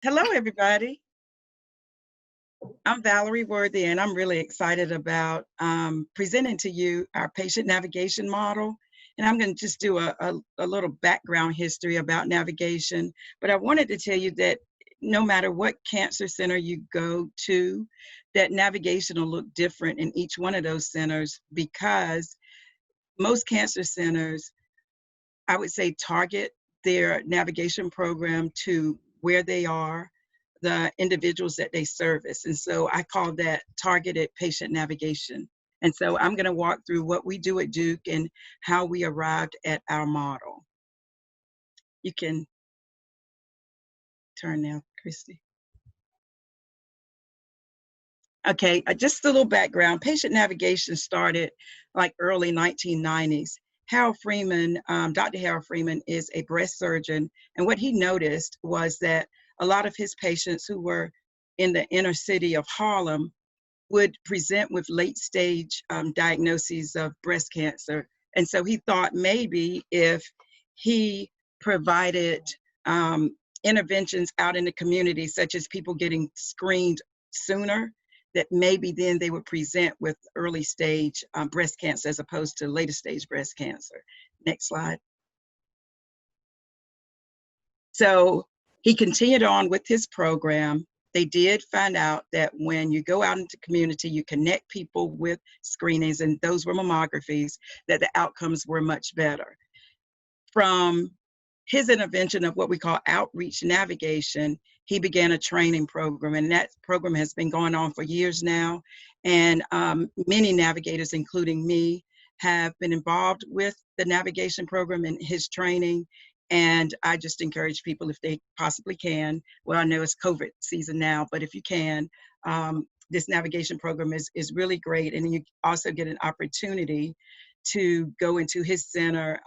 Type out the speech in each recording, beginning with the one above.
Hello, everybody. I'm Valerie Worthy, and I'm really excited about presenting to you our patient navigation model. And I'm going to just do a little background history about navigation. But I wanted to tell you that no matter what cancer center you go to, that navigation will look different in each one of those centers because most cancer centers, I would say, target their navigation program to where they are, the individuals that they service. And so I call that targeted patient navigation. And so I'm going to walk through what we do at Duke and how we arrived at our model. You can turn now, Christy. Okay, just a little background. Patient navigation started like early 1990s. Harold Freeman, Dr. Harold Freeman is a breast surgeon, and what he noticed was that a lot of his patients who were in the inner city of Harlem would present with late stage diagnoses of breast cancer. And so he thought maybe if he provided interventions out in the community, such as people getting screened sooner, that maybe then they would present with early stage breast cancer as opposed to later stage breast cancer. Next slide. So he continued on with his program. They did find out that when you go out into the community, you connect people with screenings, and those were mammographies, that the outcomes were much better. From his intervention of what we call outreach navigation, he began a training program, and that program has been going on for years now. And many navigators, including me, have been involved with the navigation program and his training. And I just encourage people, if they possibly can, well, I know it's COVID season now, but if you can, this navigation program is really great. And then you also get an opportunity to go into his center,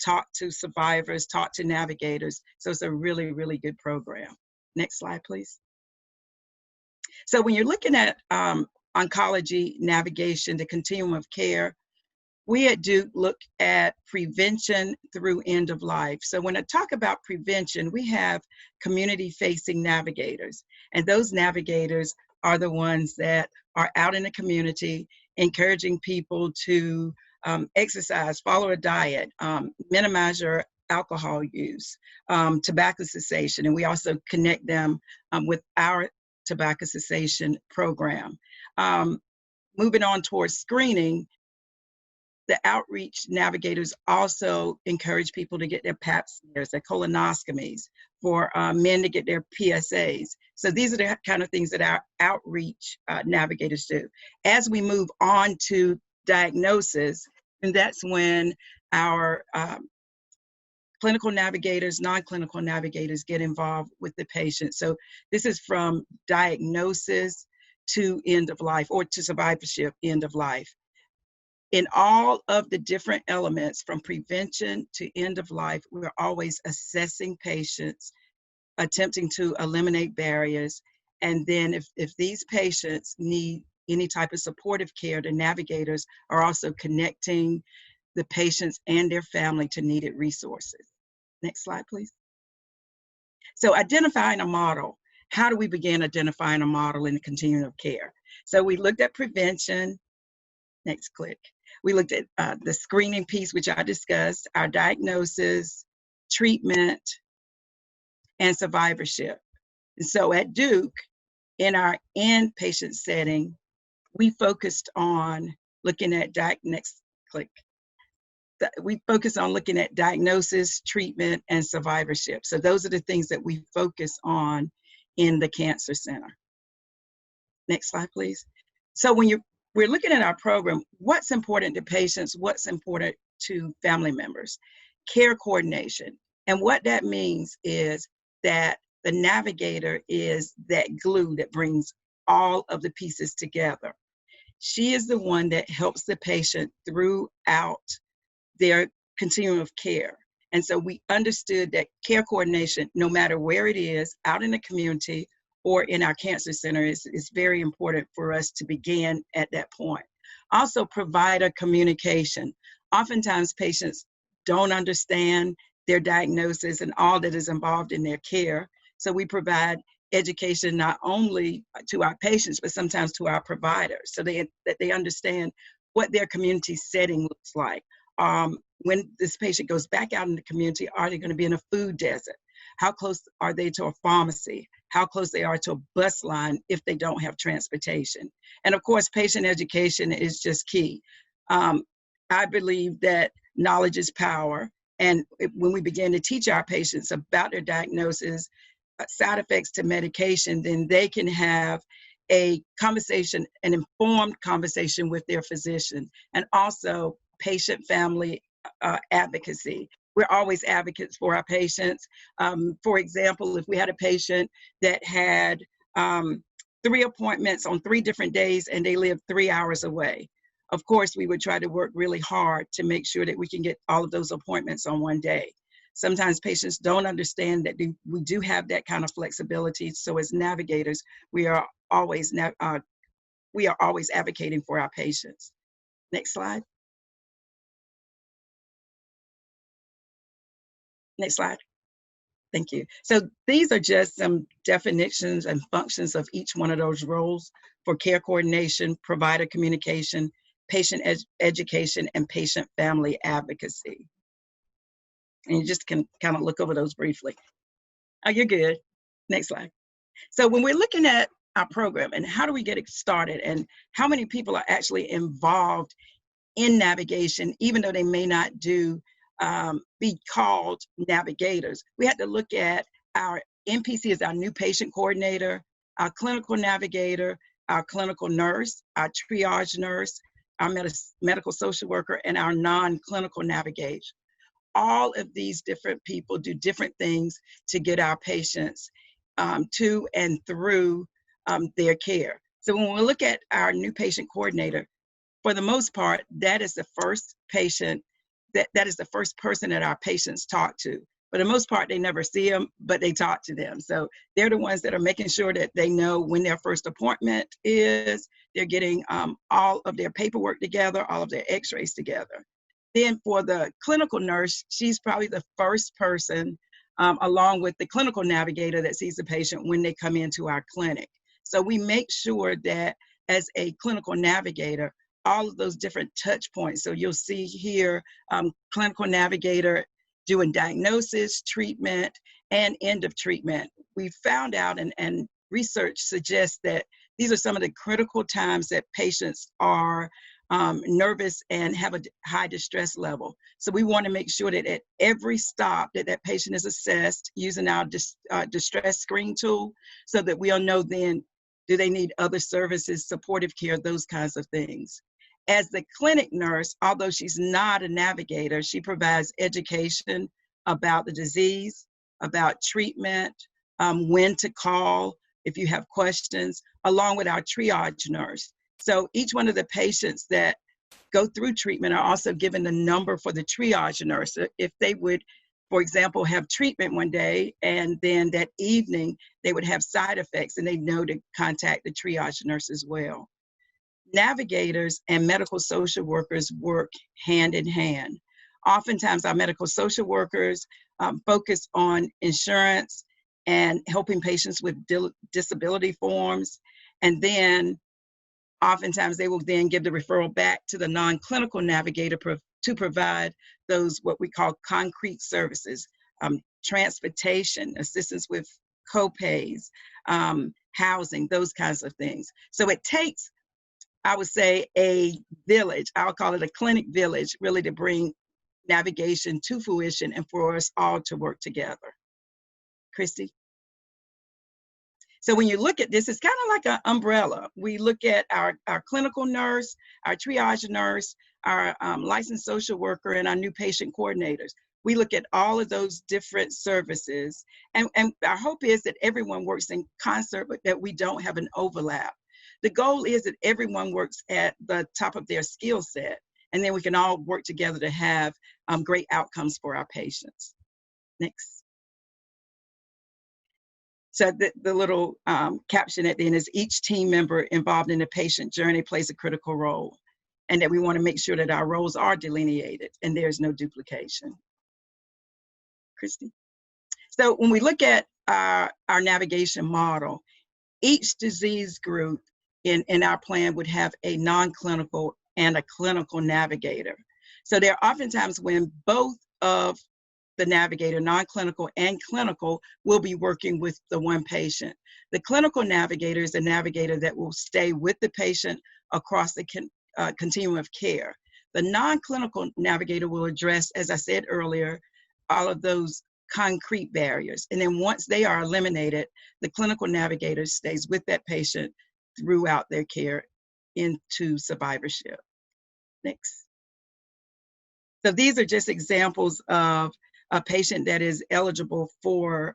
talk to survivors, talk to navigators. So it's a really, really good program. Next slide, please. So when you're looking at oncology navigation, the continuum of care, we at Duke look at prevention through end of life. So when I talk about prevention, we have community-facing navigators, and those navigators are the ones that are out in the community, encouraging people to exercise, follow a diet, minimize your alcohol use, tobacco cessation, and we also connect them with our tobacco cessation program. Moving on towards screening, the outreach navigators also encourage people to get their pap smears, their colonoscomies, for men to get their PSAs. So these are the kind of things that our outreach navigators do. As we move on to diagnosis, and that's when our clinical navigators, non-clinical navigators get involved with the patient. So this is from diagnosis to end of life, or to survivorship, end of life. In all of the different elements from prevention to end of life, we're always assessing patients, attempting to eliminate barriers. And then if these patients need any type of supportive care, the navigators are also connecting the patients and their family to needed resources. Next slide, please. So identifying a model. How do we begin identifying a model in the continuum of care? So we looked at prevention. Next click. We looked at the screening piece, which I discussed, our diagnosis, treatment, and survivorship. And so at Duke, in our inpatient setting, we focused on looking at next click. We focus on looking at diagnosis, treatment, and survivorship. So those are the things that we focus on in the cancer center. Next slide, please. So when we're looking at our program, what's important to patients, what's important to family members? Care coordination. And what that means is that the navigator is that glue that brings all of the pieces together. She is the one that helps the patient throughout their continuum of care. And so we understood that care coordination, no matter where it is, out in the community or in our cancer center, is very important for us to begin at that point. Also, provider communication. Oftentimes patients don't understand their diagnosis and all that is involved in their care. So we provide education not only to our patients, but sometimes to our providers, so that they understand what their community setting looks like. When this patient goes back out in the community, are they going to be in a food desert? How close are they to a pharmacy? How close they are to a bus line if they don't have transportation? And of course, patient education is just key. I believe that knowledge is power. And when we begin to teach our patients about their diagnosis, side effects to medication, then they can have a conversation, an informed conversation with their physician, and also patient-family advocacy. We're always advocates for our patients. For example, if we had a patient that had 3 appointments on 3 different days and they lived 3 hours away, of course, we would try to work really hard to make sure that we can get all of those appointments on one day. Sometimes patients don't understand that we do have that kind of flexibility. So as navigators, we are always advocating for our patients. Next slide. Next slide. Thank you. So these are just some definitions and functions of each one of those roles for care coordination, provider communication, patient education, and patient-family advocacy. And you just can kind of look over those briefly. Oh, you're good. Next slide. So when we're looking at our program and how do we get it started and how many people are actually involved in navigation, even though they may not be called navigators, we had to look at our NPC as our new patient coordinator, our clinical navigator, our clinical nurse, our triage nurse, our medical social worker, and our non-clinical navigator. All of these different people do different things to get our patients to and through their care. So when we look at our new patient coordinator, for the most part, that is the first patient, that is the first person that our patients talk to. For the most part, they never see them, but they talk to them. So they're the ones that are making sure that they know when their first appointment is, they're getting all of their paperwork together, all of their x-rays together. Then for the clinical nurse, she's probably the first person, along with the clinical navigator, that sees the patient when they come into our clinic. So we make sure that as a clinical navigator, all of those different touch points. So you'll see here, clinical navigator doing diagnosis, treatment, and end of treatment. We found out, and research suggests that these are some of the critical times that patients are nervous and have a high distress level. So we want to make sure that at every stop that patient is assessed using our distress screen tool, so that we'll know then, do they need other services, supportive care, those kinds of things. As the clinic nurse, although she's not a navigator, she provides education about the disease, about treatment, when to call if you have questions, along with our triage nurse. So each one of the patients that go through treatment are also given the number for the triage nurse. If they would, for example, have treatment one day and then that evening they would have side effects, and they know to contact the triage nurse as well. Navigators and medical social workers work hand in hand. Oftentimes our medical social workers focus on insurance and helping patients with disability forms, and then oftentimes they will then give the referral back to the non-clinical navigator to provide those what we call concrete services, transportation, assistance with co-pays, housing, those kinds of things. So it takes, I would say, a village, I'll call it a clinic village, really to bring navigation to fruition and for us all to work together. Christy? So when you look at this, it's kind of like an umbrella. We look at our clinical nurse, our triage nurse, our licensed social worker, and our new patient coordinators. We look at all of those different services, and our hope is that everyone works in concert, but that we don't have an overlap. The goal is that everyone works at the top of their skill set, and then we can all work together to have great outcomes for our patients. Next. So the little caption at the end is, each team member involved in the patient journey plays a critical role, and that we want to make sure that our roles are delineated and there's no duplication. Christy? So when we look at our navigation model, each disease group in our plan would have a non-clinical and a clinical navigator. So there are oftentimes when both of the navigator, non-clinical and clinical, will be working with the one patient. The clinical navigator is a navigator that will stay with the patient across the continuum of care. The non-clinical navigator will address, as I said earlier, all of those concrete barriers. And then once they are eliminated, the clinical navigator stays with that patient throughout their care into survivorship. Next. So these are just examples of a patient that is eligible for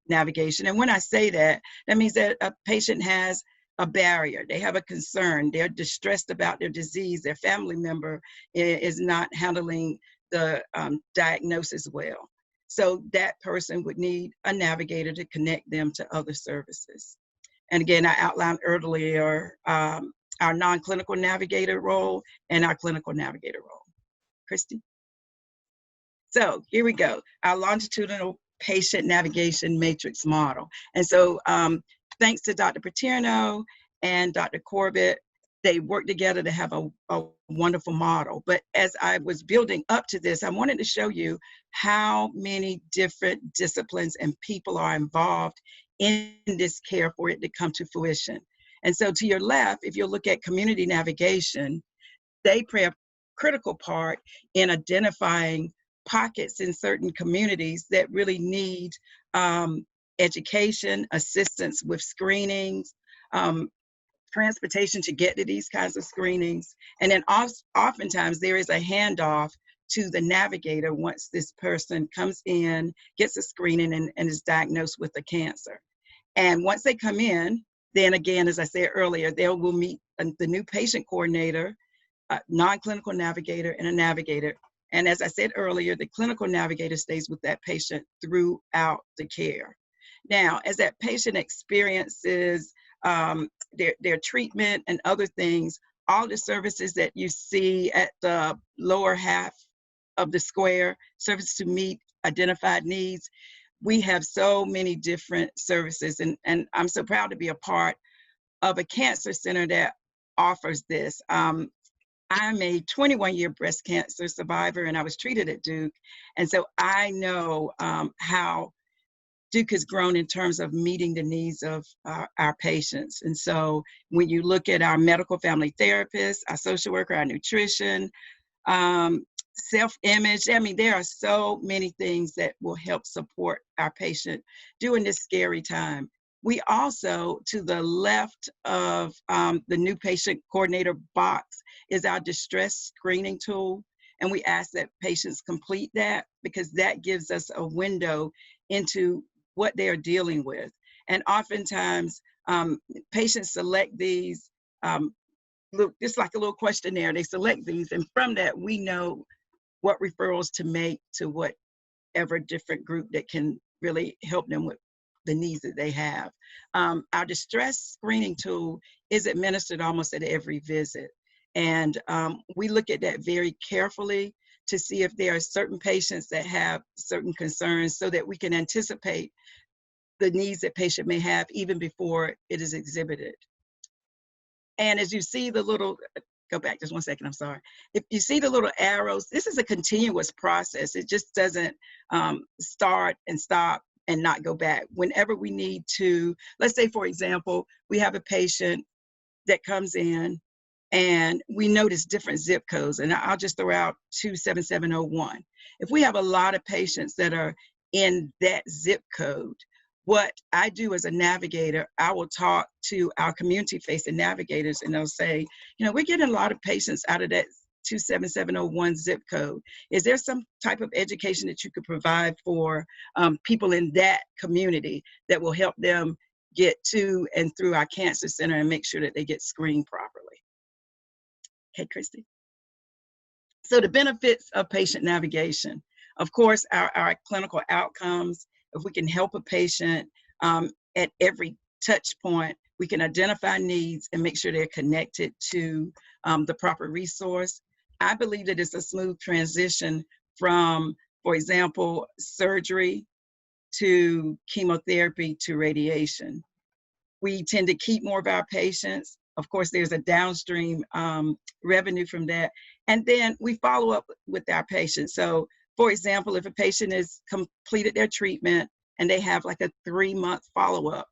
navigation. And when I say that, that means that a patient has a barrier, they have a concern, they're distressed about their disease, their family member is not handling the diagnosis well. So that person would need a navigator to connect them to other services. And again, I outlined earlier our non-clinical navigator role and our clinical navigator role. Christy? So here we go, our longitudinal patient navigation matrix model. And so thanks to Dr. Paterno and Dr. Corbett, they worked together to have a wonderful model. But as I was building up to this, I wanted to show you how many different disciplines and people are involved in this care for it to come to fruition. And so to your left, if you look at community navigation, they play a critical part in identifying pockets in certain communities that really need education, assistance with screenings, transportation to get to these kinds of screenings. And then oftentimes there is a handoff to the navigator once this person comes in, gets a screening, and is diagnosed with a cancer. And once they come in, then again, as I said earlier, they will meet the new patient coordinator, a non-clinical navigator, and a navigator. And as I said earlier, the clinical navigator stays with that patient throughout the care. Now, as that patient experiences their treatment and other things, all the services that you see at the lower half of the square, services to meet identified needs, we have so many different services. And I'm so proud to be a part of a cancer center that offers this. I'm a 21-year breast cancer survivor, and I was treated at Duke. And so I know how Duke has grown in terms of meeting the needs of our patients. And so when you look at our medical family therapists, our social worker, our nutrition, self-image, I mean, there are so many things that will help support our patient during this scary time. We also, to the left of the new patient coordinator box, is our distress screening tool. And we ask that patients complete that because that gives us a window into what they are dealing with. And oftentimes, patients select these, just like a little questionnaire, they select these, and from that, we know what referrals to make to whatever different group that can really help them with the needs that they have. Our distress screening tool is administered almost at every visit. And we look at that very carefully to see if there are certain patients that have certain concerns so that we can anticipate the needs that patient may have even before it is exhibited. And as you see the little, go back just one second, I'm sorry. If you see the little arrows, this is a continuous process. It just doesn't start and stop and not go back. Whenever we need to, let's say for example, we have a patient that comes in and we notice different zip codes, and I'll just throw out 27701. If we have a lot of patients that are in that zip code, what I do as a navigator, I will talk to our community-facing navigators and they'll say, you know, we're getting a lot of patients out of that 27701 zip code. Is there some type of education that you could provide for people in that community that will help them get to and through our cancer center and make sure that they get screened properly? Okay, Christy. So the benefits of patient navigation. Of course, our clinical outcomes, if we can help a patient at every touch point, we can identify needs and make sure they're connected to the proper resource. I believe that it's a smooth transition from, for example, surgery to chemotherapy to radiation. We tend to keep more of our patients. Of course, there's a downstream revenue from that. And then we follow up with our patients. So, for example, if a patient has completed their treatment and they have like a 3-month follow-up,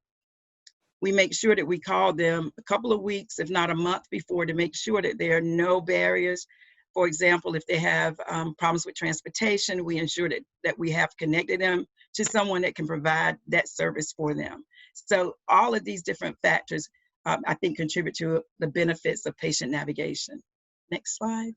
we make sure that we call them a couple of weeks, if not a month before, to make sure that there are no barriers. For example, if they have problems with transportation, we ensure that we have connected them to someone that can provide that service for them. So all of these different factors, I think, contribute to the benefits of patient navigation. Next slide.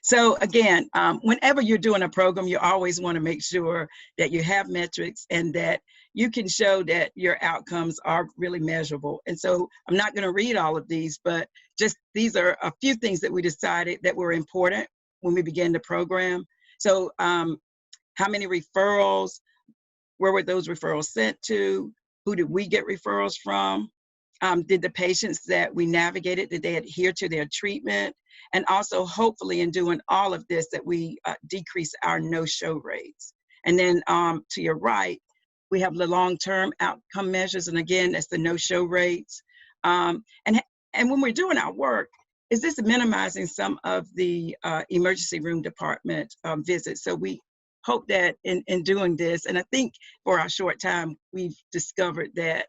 So again, whenever you're doing a program, you always want to make sure that you have metrics and that you can show that your outcomes are really measurable. And so I'm not going to read all of these, but just these are a few things that we decided that were important when we began the program. So how many referrals, where were those referrals sent to, who did we get referrals from? Did the patients that we navigated, did they adhere to their treatment? And also, hopefully, in doing all of this, that we decrease our no-show rates. And then to your right, we have the long-term outcome measures. And again, that's the no-show rates. And when we're doing our work, is this minimizing some of the emergency room department visits? So we hope that in doing this, and I think for our short time, we've discovered that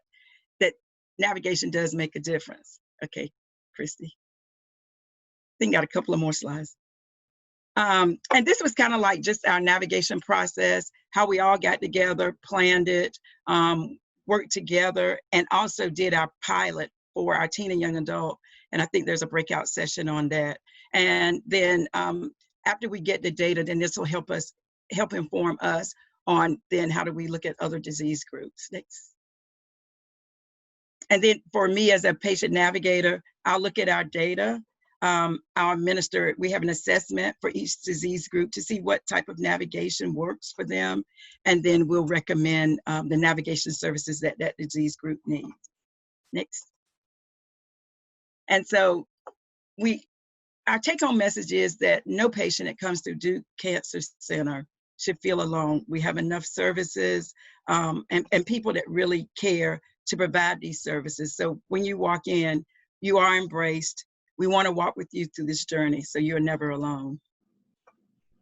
navigation does make a difference. Okay, Christy. I think got a couple of more slides. And this was kind of like just our navigation process, how we all got together, planned it, worked together, and also did our pilot for our teen and young adult. And I think there's a breakout session on that. And then after we get the data, then this will help inform us on then how do we look at other disease groups. Next. And then for me as a patient navigator, I'll look at our data. I'll administer, we have an assessment for each disease group to see what type of navigation works for them. And then we'll recommend the navigation services that that disease group needs. Next. And so our take-home message is that no patient that comes to Duke Cancer Center should feel alone. We have enough services and people that really care to provide these services. So when you walk in, you are embraced. We want to walk with you through this journey, so you're never alone.